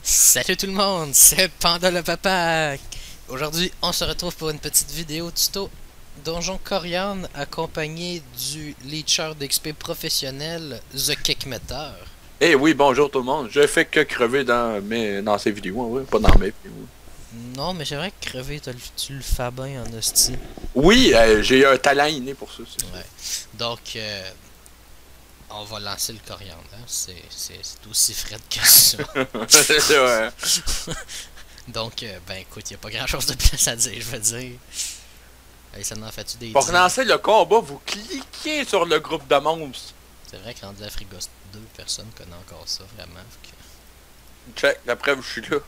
Salut tout le monde, c'est Panda le Papa. Aujourd'hui, on se retrouve pour une petite vidéo tuto Donjon Coriandre accompagné du leacher d'XP professionnel The Kickmeter. Eh oui, bonjour tout le monde. Je fais que crever dans ces vidéos, hein, ouais, pas dans mes vidéos. Non, mais c'est vrai que crever, tu le fais bien en hostie. Oui, j'ai un talent inné pour ça. Ouais. Donc, on va lancer le coriandre. Hein? C'est aussi frais que ça. Ouais. Donc, ben écoute, y a pas grand chose de plus à dire, je veux dire. Allez, ça en fait-tu des Pour dix? lancer le combat, vous cliquez sur le groupe de monstres. C'est vrai que rendu à Frigos 2, personne connaît encore ça, vraiment. Check, la preuve, je suis là.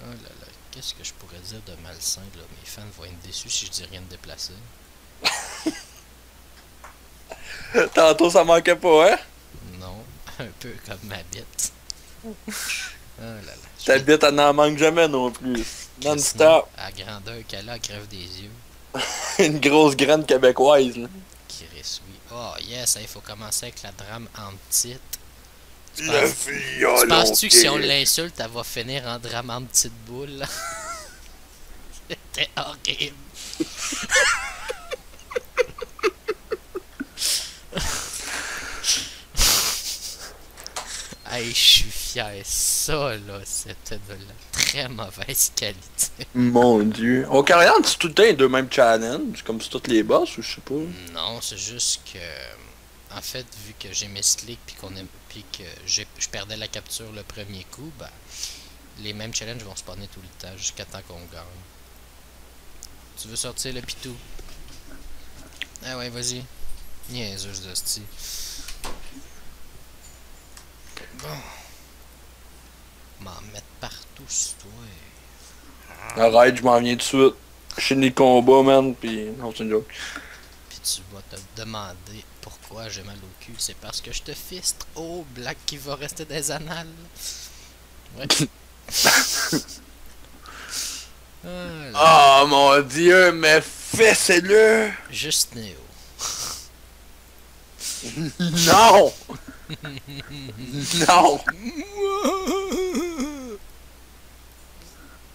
Oh là là, qu'est-ce que je pourrais dire de malsain, là? Mes fans vont être déçus si je dis rien de déplacé. Tantôt, ça manquait pas, hein? Non, un peu comme ma bite. Oh là là. Ta bite, elle n'en manque jamais non plus. Non-stop. À grandeur qu'elle a, elle crève des yeux. Une grosse graine québécoise, là. Chris, oui. Oh yes, il faut commencer avec la drame en petite. Tu Le penses- violon. Tu penses-tu que si on l'insulte, elle va finir en drame en petite boule? C'était horrible. Hey, je suis fier. Ça, là, c'était de la très mauvaise qualité. Mon dieu. Au coriandre, c'est tout le temps les deux mêmes challenges, comme sur toutes les boss, ou je sais pas. Non, c'est juste que... En fait, vu que j'ai mes slicks puis que je perdais la capture le premier coup, ben, les mêmes challenges vont spawner tout le temps jusqu'à temps qu'on gagne. Tu veux sortir le pitou? Ah ouais, vas-y. Niaiseuse de style. Bon. M'en mettre partout sur toi. Arrête, je m'en viens tout de suite. Je finis le combat, man, pis... Non, c'est une joke. Puis tu vas te demander pourquoi j'ai mal au cul. C'est parce que je te fistre. Oh, blague qui va rester des annales. Ouais. Oh mon dieu, mais fais-le! Juste Néo. Non! Non!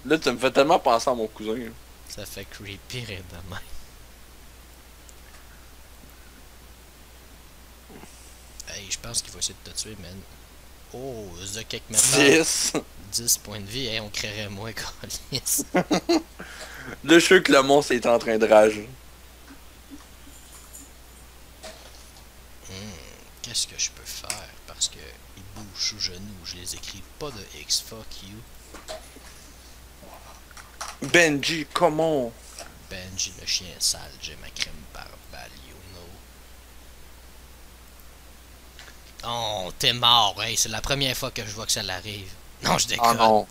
Là, tu me fais tellement penser à mon cousin. Là. Ça fait creepy rire de même. Hey, je pense qu'il va essayer de te tuer, man. Oh, The Cake Metal. 10. 10 points de vie. Hey, on créerait moins câlisse. Là, je sais que le monstre est en train de rager. Qu'est-ce que je peux faire? Parce que ils bougent sous genoux. Je les écris pas de X. Fuck you. Benji, comment? Benji le chien sale. J'ai ma crème barbale, you know. Oh, t'es mort. Hey, c'est la première fois que je vois que ça l'arrive. Non, je Oh déconne. non.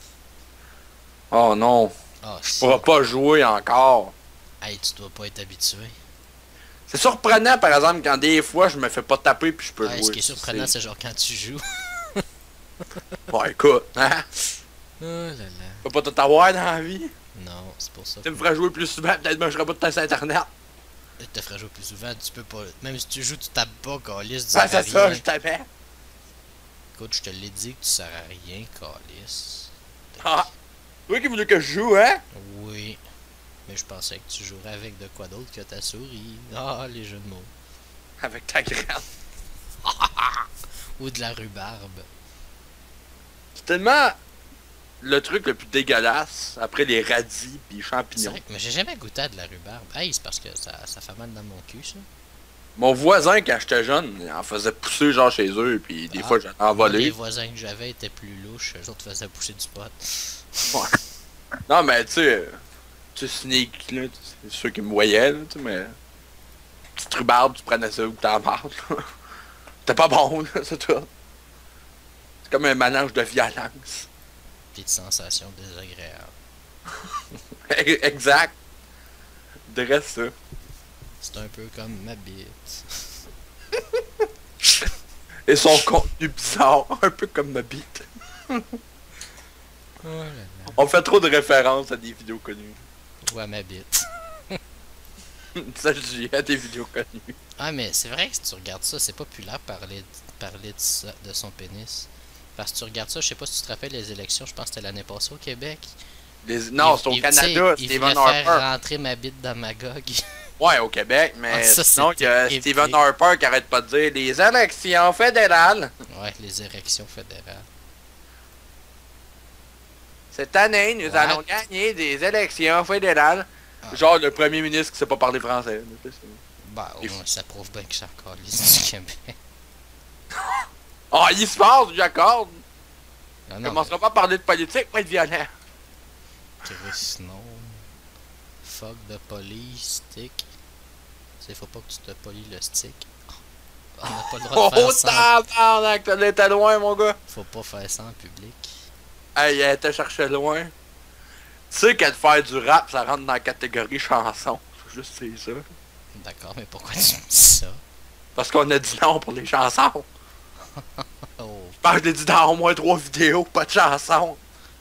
Oh non. Oh, Je pourrais pas jouer encore. Hey, tu dois pas être habitué. C'est surprenant, par exemple, quand des fois, je me fais pas taper puis je peux Ah, jouer. ce qui est surprenant, c'est genre quand tu joues. Bon, écoute, hein? Oh là là. Je peux pas tout avoir dans la vie. Non, c'est pour ça. Tu me ferais jouer plus souvent, peut-être que je serais pas de temps sur Internet. Je te ferais jouer plus souvent, tu peux pas. Même si tu joues, tu tapes pas, Calis. Ben, c'est ça, je tapais. Écoute, je te l'ai dit que tu sers à rien, Calis. Ah! Oui qui voulait que je joue, hein? Oui. Mais je pensais que tu jouerais avec de quoi d'autre que ta souris. Ah, les jeux de mots. Avec ta graine. Ou de la rhubarbe. C'est tellement le truc le plus dégueulasse après les radis pis les C'est champignons. vrai, mais j'ai jamais goûté à de la rhubarbe. Hey, c'est parce que ça fait mal dans mon cul, ça. Mon voisin, quand j'étais jeune, il en faisait pousser genre chez eux, puis des fois j'en Les envolé. voisins que j'avais étaient plus louches, eux autres faisaient pousser du pot. Ouais. Non, mais tu sais, sneak, là, c'est ceux qui me voyaient, là, tu sais, mais. Petite rhubarbe, tu prenais ça ou t'en marres, là. C'était pas bon, là, c'est tout. C'est comme un mélange de violence. Pis de sensations désagréables. Exact. Dresse ça. C'est un peu comme ma bite. Et son contenu bizarre, un peu comme ma bite. Oh là là. On fait trop de références à des vidéos connues. Ou à ma bite. Ça, je dis à des vidéos connues. Ah, mais c'est vrai que si tu regardes ça, c'est populaire parler parler de ça, de son pénis. Parce que tu regardes ça, je sais pas si tu te rappelles les élections, je pense que c'était l'année passée au Québec. Non, c'est au Canada, Stephen Harper. Il faire rentrer ma bite dans ma gogue. Ouais, au Québec, mais ça, sinon, il y a Stephen Harper qui arrête pas de dire les élections fédérales. Ouais, les érections fédérales. Cette année, nous allons gagner des élections fédérales. Genre le premier ministre qui sait pas parler français. Bah, au moins, ça prouve bien que c'est encore l'île du Québec. Ah, il se passe, j'accorde. On commencera pas à parler de politique, pas de violent. Chris, non. Fuck de police, stick. Tu sais, faut pas que tu te polis le stick. On n'a pas le droit de faire ça. Oh, tabarnak, t'étais loin, mon gars. Faut pas faire ça en public. Hey, elle était chercher loin. Tu sais qu'elle faire du rap, ça rentre dans la catégorie chanson. Faut juste c'est ça. D'accord, mais pourquoi tu me dis ça? Parce qu'on a dit non pour les chansons. Oh. Je pense que je l'ai dit dans au moins 3 vidéos, pas de chansons.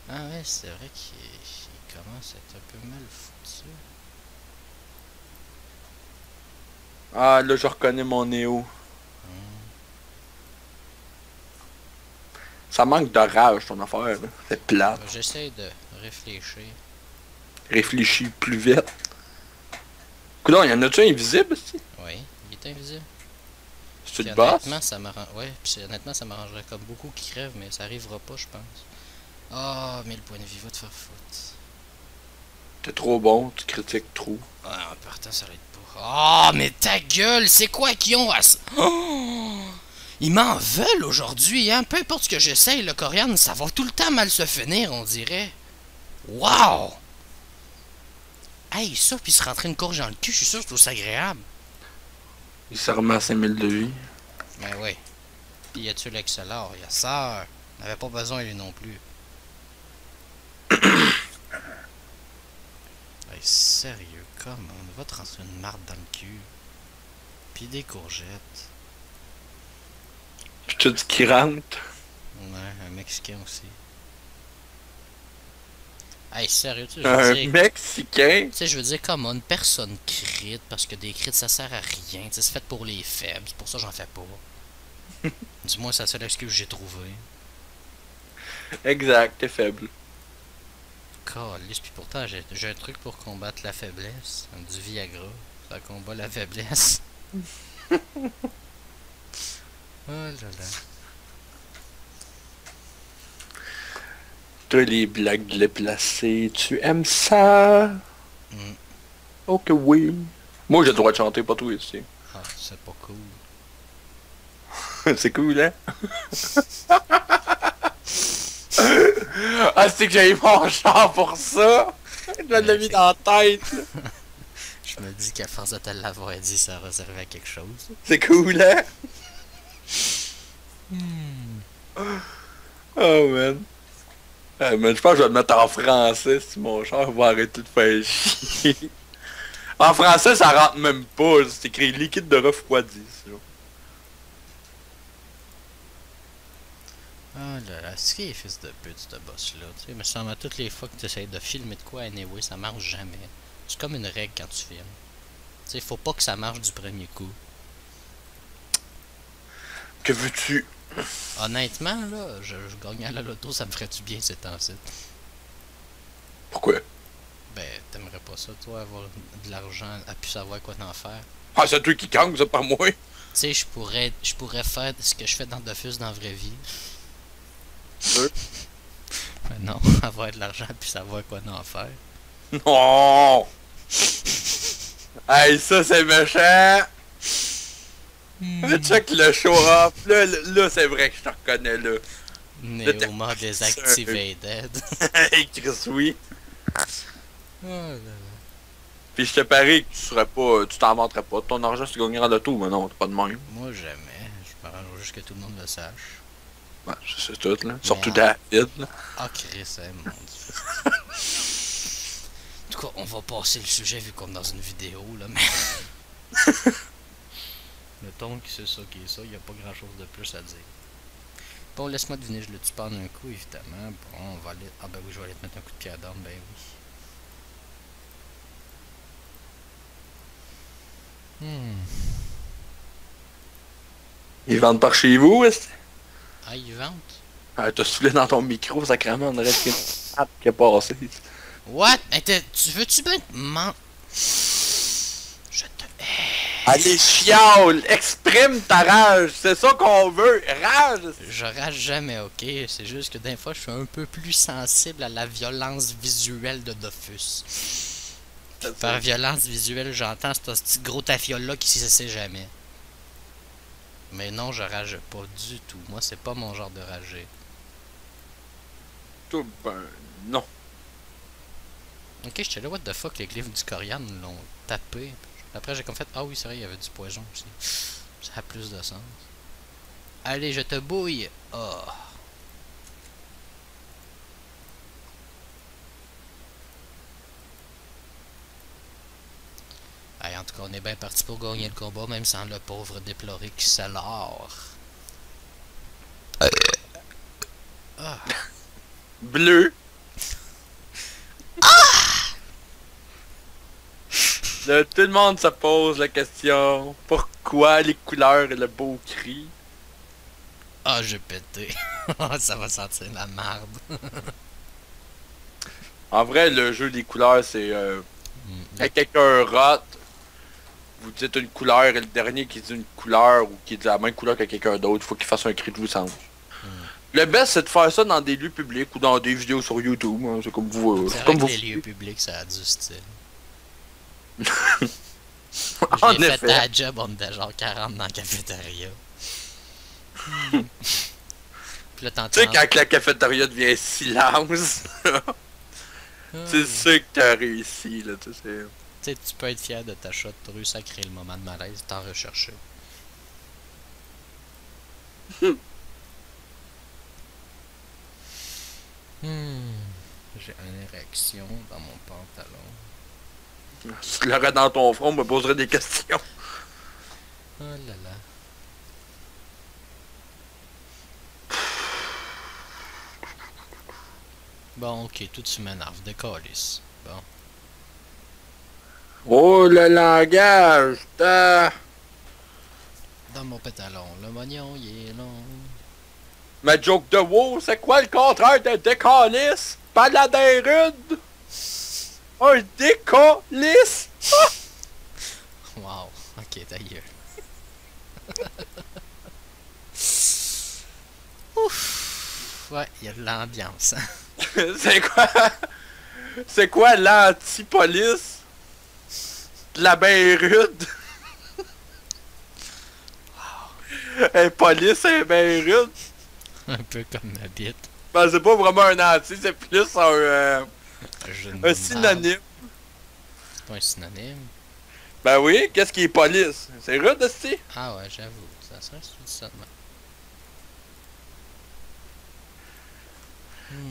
Ah ouais, c'est vrai qu'il commence à être un peu mal foutu. Ah, là, je reconnais mon Néo. Ça manque de rage, ton affaire, là. C'est plate. J'essaie de réfléchir. Réfléchis plus vite. Coudonc, y en a-tu un invisible, ici? Oui, il est invisible. C'est le boss? Honnêtement, ça m'arrange. Ouais, puis honnêtement, ça m'arrangerait comme beaucoup qui crèvent, mais ça arrivera pas, je pense. Ah, 1000 points de vie, va te faire foutre. T'es trop bon, tu critiques trop. Ouais, en partant, ça l'aide pas. Ah, mais ta gueule, c'est quoi qu'ils ont à ça? Oh! Ils m'en veulent aujourd'hui, hein? Peu importe ce que j'essaye, le Corian, ça va tout le temps mal se finir, on dirait. Wow! Hey, ça, puis se rentrer une courge dans le cul, je suis sûr que c'est aussi agréable. Il se remet à 5000 de vie. Ben oui. Puis y a-tu l'excellor? Y a ça. N'avait pas besoin lui non plus. Hey, sérieux, comment? On va te rentrer une marde dans le cul. Puis des courgettes. Puis tout ce qui rentre. Ouais, un Mexicain aussi. Hey, sérieux, tu sais, je Un veux dire... Mexicain? Tu sais, je veux dire, comme une personne crit, parce que des crits, ça sert à rien. Tu sais, c'est fait pour les faibles, c'est pour ça que j'en fais pas. Du moins, c'est la seule excuse que j'ai trouvée. Exact, t'es faible. Calisse, puis pourtant, j'ai un truc pour combattre la faiblesse. Du Viagra. Ça combat la faiblesse. Oh là là. Toi, les blagues déplacées, tu aimes ça? Oh que oui. Moi, j'ai le droit de chanter, pas toi ici. Ah, c'est pas cool. C'est cool, hein? Ah, c'est que j'ai eu mon char pour ça! Je me l'ai mis dans la tête! Je me dis qu'à force de te l'avoir dit, ça réservait à quelque chose. C'est cool, hein? Oh, man. Man, je pense que je vais le mettre en français si mon char va arrêter de faire chier. En français, ça rentre même pas. C'est écrit liquide de refroidi. Ah là là, c'est qui est fils de pute, ce boss-là? Tu sais, me semble à toutes les fois que tu essayes de filmer de quoi, anyway, ça marche jamais. C'est comme une règle quand tu filmes. Tu sais, faut pas que ça marche du premier coup. Que veux-tu? Honnêtement, là, je gagne à la loto, ça me ferait du bien ces temps-ci. Pourquoi? Ben, t'aimerais pas ça, toi, avoir de l'argent, à plus savoir quoi en faire? Ah, c'est toi qui gagne, ça, pas moi. Tu sais, je pourrais faire ce que je fais dans Dofus dans la vraie vie. Mais non, avoir de l'argent, puis savoir quoi en faire. Non! Hey, ça, c'est méchant! Check le show-off. Là c'est vrai que je te reconnais, là. Néoma Deactivated. Hey, Chris, oui. Oh là là. Puis je te parie que tu serais pas, tu t'en vanterais pas. Ton argent, tu gagnerais en loto, mais non, t'es pas de même. Moi, jamais. Je m'arrange juste que tout le monde le sache. Ouais, c'est tout, là. Surtout David, là. Ah, Chris, hein, mon dieu. En tout cas, on va passer le sujet vu qu'on est dans une vidéo, là, mais... Mettons que c'est ça qui est ça, il n'y a pas grand chose de plus à dire. Bon, laisse-moi deviner, je le tue pas en un coup, évidemment. Bon, on va aller... Ah ben oui, je vais aller te mettre un coup de pied à d'arme, ben oui. Ils vendent par chez vous, est-ce? Ah, ils vendent? Ah, t'as soufflé dans ton micro, sacrément, on aurait dit qui est passé. What? Hey, tu veux-tu bien te Je te hais. Allez, chiale! Exprime ta rage! C'est ça qu'on veut! Rage! Je rage jamais, ok? C'est juste que des fois, je suis un peu plus sensible à la violence visuelle de Dofus. Par violence visuelle, j'entends ce petit gros tafiole-là qui se sait jamais. Mais non, je rage pas du tout. Moi, c'est pas mon genre de rager. Tout ben, non. Ok, j'étais là, what the fuck, les glyphes du Corian l'ont tapé. Après, j'ai comme fait, ah oui, c'est vrai, il y avait du poison aussi. Ça a plus de sens. Allez, je te bouille. Oh. Hey, en tout cas, on est bien parti pour gagner le combat, même sans le pauvre déploré qui s'alore. Ah. Bleu. Là, tout le monde se pose la question, pourquoi les couleurs et le beau cri? Ah, j'ai pété. Ça va sentir la marde. En vrai, le jeu des couleurs, c'est... quand quelqu'un rate, vous dites une couleur et le dernier qui dit une couleur ou qui dit la même couleur que quelqu'un d'autre, il faut qu'il fasse un cri de jouissance. Le best, c'est de faire ça dans des lieux publics ou dans des vidéos sur YouTube. Hein, c'est comme vous... C'est comme vrai vous... que les lieux publics, ça a du style. En J'ai fait effet. ta job, on était genre 40 dans la cafétéria. Puis là, t'entends... Tu sais, quand la cafétéria devient silence, c'est sûr que t'as réussi, là, tu sais. Tu sais, tu peux être fier de ta shot, t'as réussi à créer le moment de malaise, t'en recherché. J'ai une érection dans mon pantalon. Si tu l'aurais dans ton front, on me poserait des questions. Oh là là. Bon, ok, tout tu m'énerves, décalisse. Bon. Oh, le langage! Dans mon pétalon, le moignon, il est long. ma joke de WoW, c'est quoi le contraire de décalisse? Paladin rude! Un décalisse! Wow, ok, ta gueule. Ouf! Ouais, il y a de l'ambiance, hein. C'est quoi l'anti-police? De la bain rude? Wow. Police est bain rude? Un peu comme ma bite. Ben c'est pas vraiment un anti, c'est plus un synonyme. C'est pas un synonyme? Ben oui, qu'est-ce qui est police? C'est rude, aussi? Ah ouais, j'avoue, ça serait ça de même.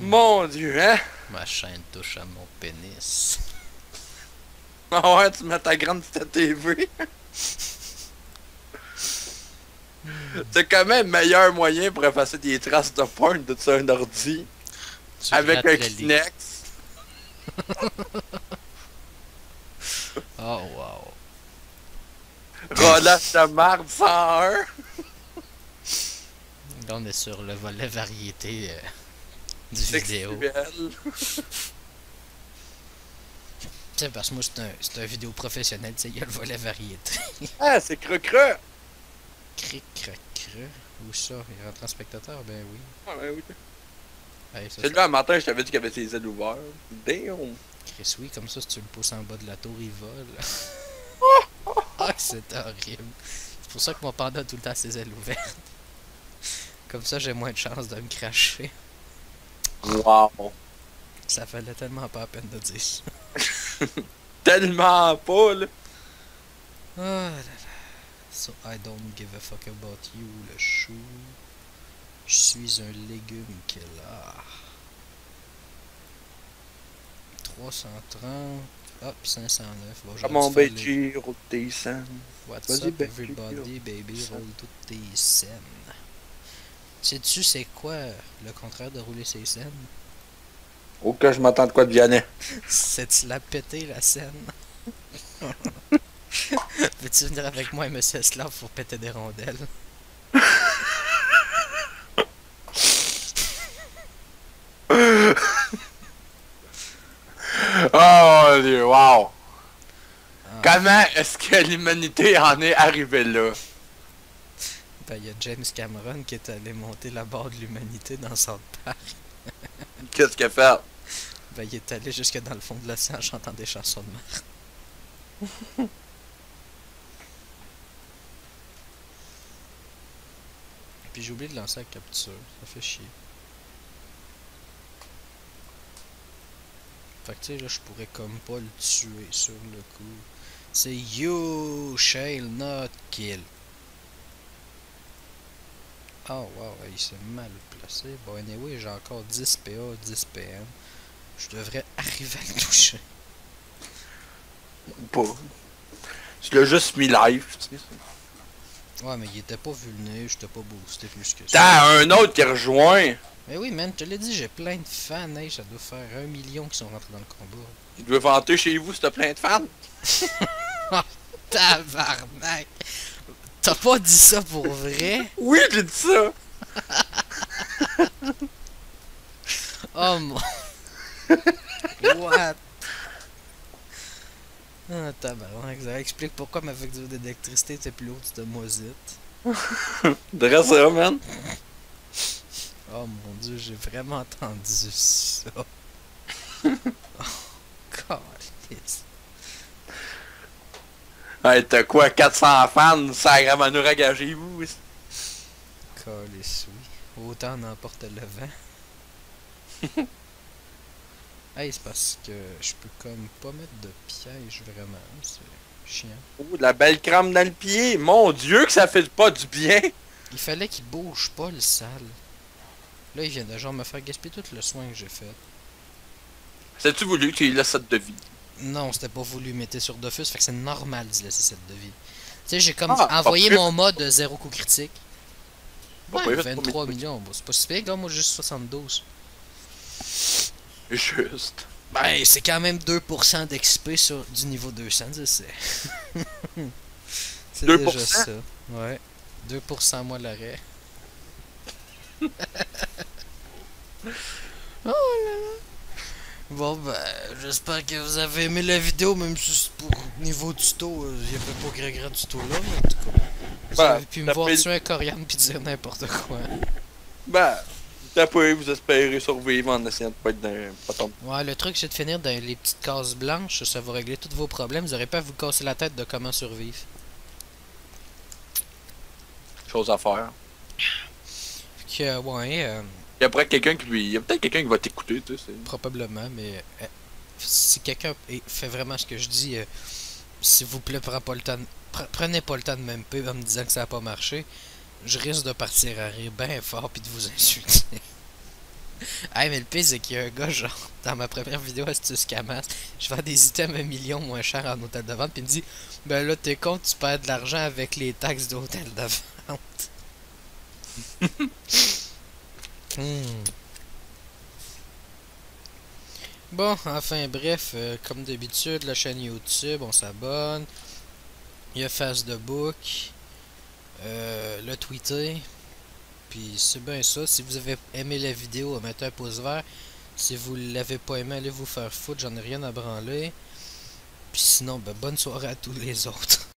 Mon dieu, hein? Ma chaîne touche à mon pénis. Ah ouais, tu mets ta grande petite TV. C'est quand même le meilleur moyen pour effacer des traces de porn de sur un ordi. Tu avec un le Kleenex. Oh wow. Relâche de marde 101. Là on est sur le volet variété du vidéo. Tu sais, parce que moi c'est un vidéo professionnel, tu sais, il y a le volet variété. Ah, c'est creux-creux. Cric-crac-creux. Où ça? Il rentre en spectateur? Ben oui. Ah, ben oui. Hey, ça, Celui-là, un matin, je t'avais dit qu'il avait ses ailes ouvertes. Damn. Chris, oui, comme ça, si tu le pousses en bas de la tour, il vole. Ah, c'est horrible. C'est pour ça que mon panda a tout le temps ses ailes ouvertes. Comme ça, j'ai moins de chances de me cracher. Wow. Ça fallait tellement pas la peine de dire ça. Tellement pas, là. Oh là là. So I don't give a fuck about you, le chou. Je suis un légume killer. 330. Hop, 509. Bon, Come on, baby, roule tes scènes. What's up, everybody, baby, roule toutes tes scènes. Sais-tu c'est quoi le contraire de rouler ses scènes? Oh, que je m'attends de quoi de Vianney. C'est de la péter, la scène. Veux-tu venir avec moi et Monsieur Slav pour péter des rondelles? Oh mon Dieu, wow! Ah. Comment est-ce que l'humanité en est arrivée là? Ben, il y a James Cameron qui est allé monter la barre de l'humanité dans South Park. Qu'est-ce qu'il a fait? Ben, il est allé jusque dans le fond de l'océan en chantant des chansons de mer. Puis j'ai oublié de lancer la capture, ça fait chier. Fait que tu sais, là, je pourrais comme pas le tuer sur le coup. C'est You shall not kill. Oh wow, il s'est mal placé. Bon, anyway, j'ai encore 10 PA, 10 PM. Je devrais arriver à le toucher. Pas. Tu l'as juste mis live, tu sais. Ouais, mais il était pas vulné, j'étais pas boosté plus que ça. T'as un autre qui rejoint! Mais oui, man, je te l'ai dit, j'ai plein de fans, hey, ça doit faire 1 million qui sont rentrés dans le combat. Tu dois vanter chez vous si t'as plein de fans. Tabarnak! T'as pas dit ça pour vrai? Oui, j'ai dit ça! Oh mon... What? Ah, tabarnak, ça explique pourquoi ma facture d'électricité était plus haute de moisite. Dresse ça, man. Oh mon dieu, j'ai vraiment entendu ça. Oh, câlisse. Hey, t'as quoi, 400 fans? Sacrément nous ragagez vous? Câlisse, oui. Autant en emporte le vent. Hey, c'est parce que je peux comme pas mettre de piège vraiment, c'est chiant. Oh, de la belle crème dans le pied! Mon Dieu que ça fait pas du bien! Il fallait qu'il bouge pas le sale. Là, il vient de genre me faire gaspiller tout le soin que j'ai fait. Sais-tu voulu que tu lui laisses cette de vie? Non, c'était pas voulu, mais t'es sur Dofus, fait que c'est normal d'y laisser cette de vie. Tu sais, j'ai comme Ah, envoyé pas mon mode 0 coup critique. Pas Ouais, pire, 23 millions, bon, c'est pas si pire, là, moi juste 72. Juste. Ben, c'est quand même 2% d'XP sur du niveau 210, c'est 2%? déjà ça. Ouais, 2% moi l'arrêt. Oh là là. Bon ben, j'espère que vous avez aimé la vidéo, même si c'est pour niveau tuto, il y avait pas grand tuto là, mais en tout cas, vous Ben, avez pu me voir tuer un coriandre pis dire n'importe quoi. Ben, tapez, vous espérez survivre en essayant de pas être dans un patron. Ouais, le truc c'est de finir dans les petites cases blanches, ça va régler tous vos problèmes, vous aurez pas à vous casser la tête de comment survivre. Chose à faire. Fait que, ouais, Et après, quelqu'un qui il y a peut-être quelqu'un qui va t'écouter, tu sais. probablement, mais si quelqu'un fait vraiment ce que je dis, s'il vous plaît, prenez pas le temps de m'MP en me disant que ça a pas marché. Je risque de partir à rire bien fort puis de vous insulter. Hey, mais le pire, c'est qu'il y a un gars, genre, dans ma première vidéo Astuce Camas, je vends des items 1 million moins cher en hôtel de vente, puis il me dit, ben là, t'es con, tu perds de l'argent avec les taxes d'hôtel de vente. Bon, enfin, bref, comme d'habitude, la chaîne YouTube, on s'abonne. Il y a Facebook, le Twitter. Puis c'est bien ça. Si vous avez aimé la vidéo, mettez un pouce vert. Si vous l'avez pas aimé, allez vous faire foutre. J'en ai rien à branler. Puis sinon, ben, bonne soirée à tous les autres.